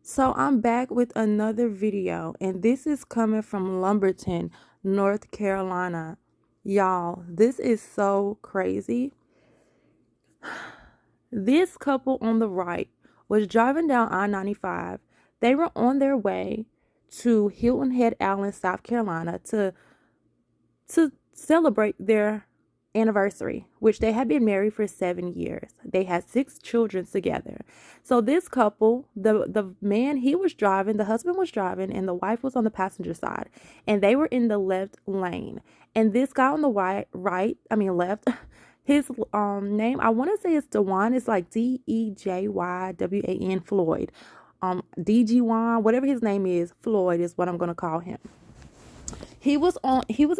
So I'm back with another video, and this is coming from Lumberton, North Carolina. Y'all, this is so crazy. This couple on the right was driving down I-95. They were on their way to Hilton Head Island, South Carolina to celebrate their anniversary, which they had been married for 7 years. They had 6 children together. So this couple, the man, he was driving, the husband was driving, and the wife was on the passenger side, and they were in the left lane. And this guy on the left, his name, I want to say it's Dewan. It's like Dejywan, Floyd. DG1, whatever his name is, Floyd is what I'm gonna call him. He was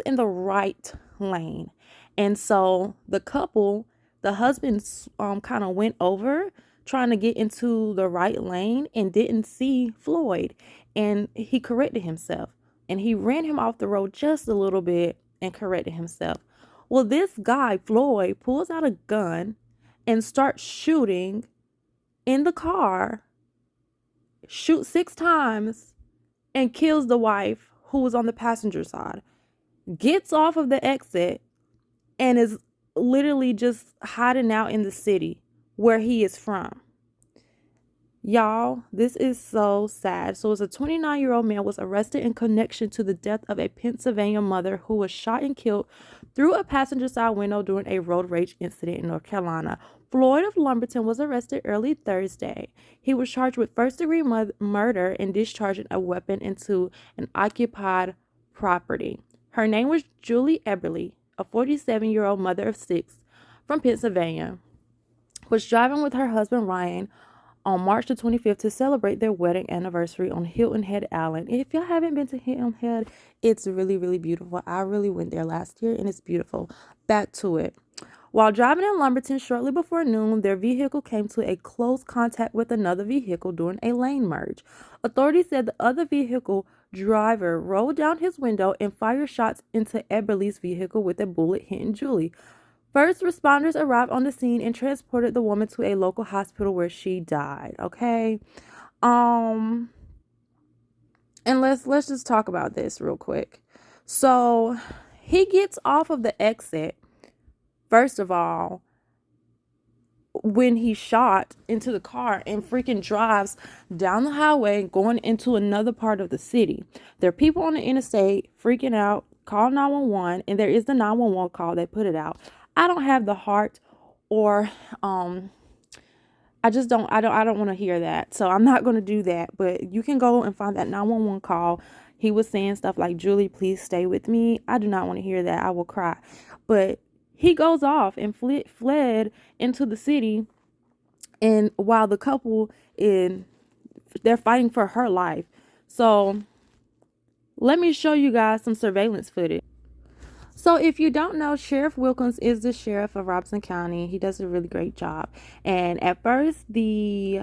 in the right lane. And so the husband kind of went over trying to get into the right lane and didn't see Floyd, and he corrected himself, and he ran him off the road just a little bit and corrected himself. Well, this guy Floyd pulls out a gun and starts shooting in the car, shoots 6 times, and kills the wife who was on the passenger side, gets off of the exit, and is literally just hiding out in the city where he is from. Y'all, this is so sad. So it's a 29-year-old man was arrested in connection to the death of a Pennsylvania mother who was shot and killed through a passenger side window during a road rage incident in North Carolina. Floyd of Lumberton was arrested early Thursday. He was charged with first-degree murder and discharging a weapon into an occupied property. Her name was Julie Eberly, a 47-year-old mother of 6 from Pennsylvania, was driving with her husband Ryan on March the 25th to celebrate their wedding anniversary on Hilton Head Island. If y'all haven't been to Hilton Head, it's really, really beautiful. I really went there last year, and it's beautiful. Back to it. While driving in Lumberton shortly before noon, their vehicle came to a close contact with another vehicle during a lane merge. Authorities said the other vehicle driver rolled down his window and fired shots into Eberly's vehicle with a bullet hitting Julie. First responders arrived on the scene and transported the woman to a local hospital where she died. Okay. And let's just talk about this real quick. So he gets off of the exit, first of all, when he shot into the car, and freaking drives down the highway going into another part of the city. There are people on the interstate freaking out, call 911, and there is the 911 call. They put it out. I don't have the heart, or I don't want to hear that. So I'm not going to do that, but you can go and find that 911 call. He was saying stuff like, "Julie, please stay with me." I do not want to hear that. I will cry. But he goes off and fled into the city, and while the couple they're fighting for her life. So let me show you guys some surveillance footage. So if you don't know, Sheriff Wilkins is the sheriff of Robeson County. He does a really great job. And at first, the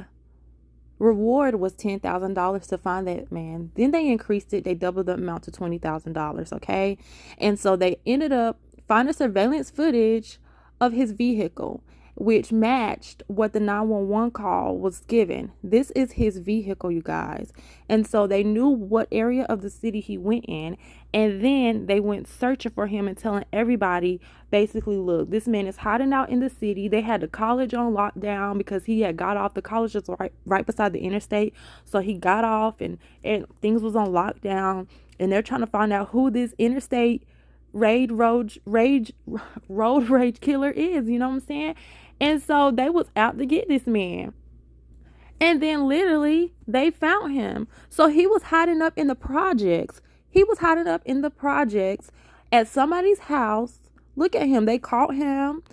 reward was $10,000 to find that man. Then they increased it. They doubled the amount to $20,000, okay? And so they ended up finding surveillance footage of his vehicle, which matched what the 911 call was given. This is his vehicle, you guys. And so they knew what area of the city he went in. And then they went searching for him and telling everybody, basically, look, this man is hiding out in the city. They had the college on lockdown because he had got off. The college is right beside the interstate. So he got off, and things was on lockdown. And they're trying to find out who this interstate road rage killer is. You know what I'm saying? And so they was out to get this man. And then literally they found him. So he was hiding up in the projects. He was hiding up in the projects at somebody's house. Look at him. They caught him.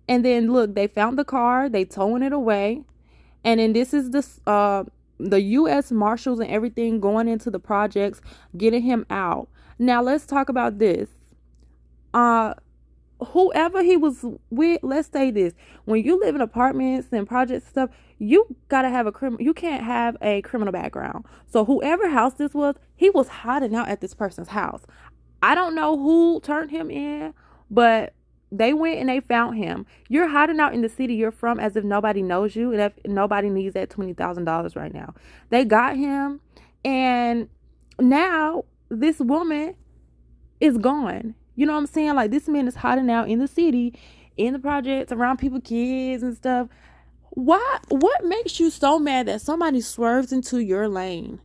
And then look, they found the car. They towing it away. And then this is the U.S. Marshals and everything going into the projects, getting him out. Now let's talk about this. Whoever he was with, let's say this: when you live in apartments and projects and stuff, you gotta have you can't have a criminal background. So whoever house this was, he was hiding out at this person's house. I don't know who turned him in, but They went and they found him. You're hiding out in the city you're from as if nobody knows you and if nobody needs that $20,000 right now. They got him, and now this woman is gone. You know what I'm saying? Like, this man is hiding out in the city, in the projects, around people, kids and stuff. Why? What makes you so mad that somebody swerves into your lane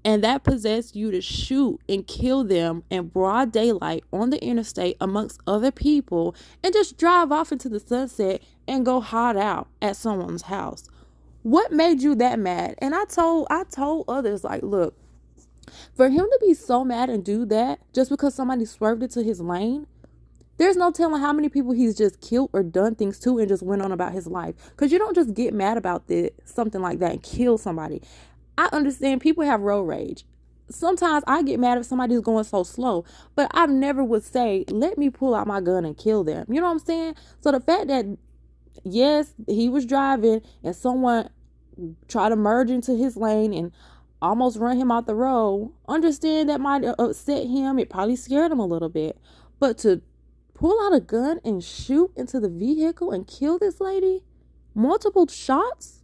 and that possessed you to shoot and kill them in broad daylight on the interstate amongst other people and just drive off into the sunset and go hide out at someone's house? What made you that mad? And I told others, like, look, for him to be so mad and do that just because somebody swerved into his lane, there's no telling how many people he's just killed or done things to and just went on about his life. Because you don't just get mad about something like that and kill somebody. I understand people have road rage. Sometimes I get mad if somebody's going so slow, but I never would say, let me pull out my gun and kill them. You know what I'm saying? So the fact that, yes, he was driving and someone tried to merge into his lane and almost run him out the road, understand that might upset him. It probably scared him a little bit. But to pull out a gun and shoot into the vehicle and kill this lady, multiple shots?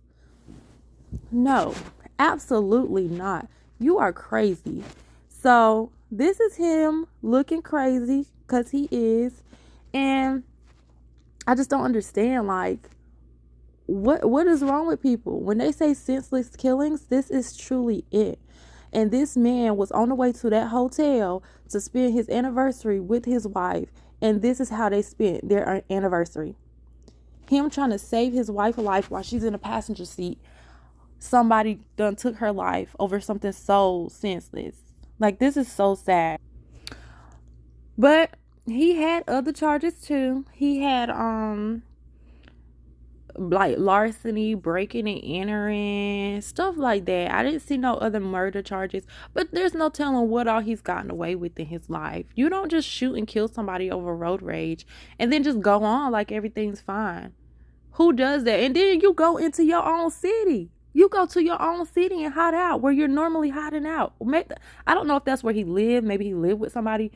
No, absolutely not. You are crazy. So this is him looking crazy, because he is. And I just don't understand, like, what is wrong with people? When they say senseless killings, this is truly it. And this man was on the way to that hotel to spend his anniversary with his wife, and this is how they spent their anniversary. Him trying to save his wife life while she's in a passenger seat. Somebody done took her life over something so senseless. Like, this is so sad. But he had other charges too. He had like larceny, breaking and entering, stuff like that. I didn't see no other murder charges, but there's no telling what all he's gotten away with in his life. You don't just shoot and kill somebody over road rage and then just go on like everything's fine. Who does that? And then you go into your own city. You go to your own city and hide out where you're normally hiding out. I don't know if that's where he lived. Maybe he lived with somebody.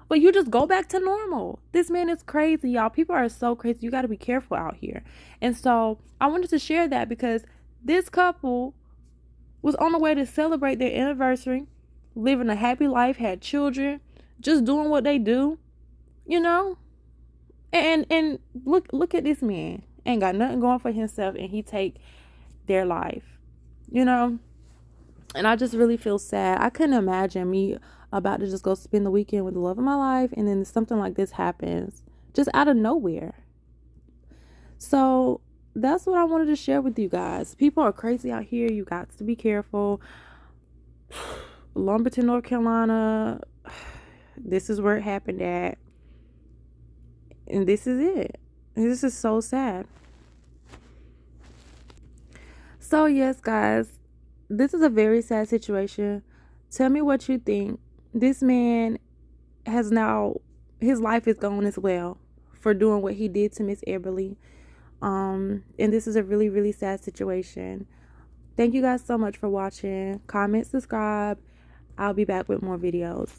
But you just go back to normal. This man is crazy, y'all. People are so crazy. You got to be careful out here. And so I wanted to share that because this couple was on the way to celebrate their anniversary, living a happy life, had children, just doing what they do, you know? And look at this man. Ain't got nothing going for himself, and he take their life, you know? And I just really feel sad. I couldn't imagine me about to just go spend the weekend with the love of my life, and then something like this happens just out of nowhere. So that's what I wanted to share with you guys. People are crazy out here. You got to be careful. Lumberton, North Carolina, this is where it happened at. And this is it. And this is so sad. So yes, guys, this is a very sad situation. Tell me what you think. This man has now, his life is gone as well for doing what he did to Miss Eberly. And this is a really, really sad situation. Thank you guys so much for watching. Comment, subscribe. I'll be back with more videos.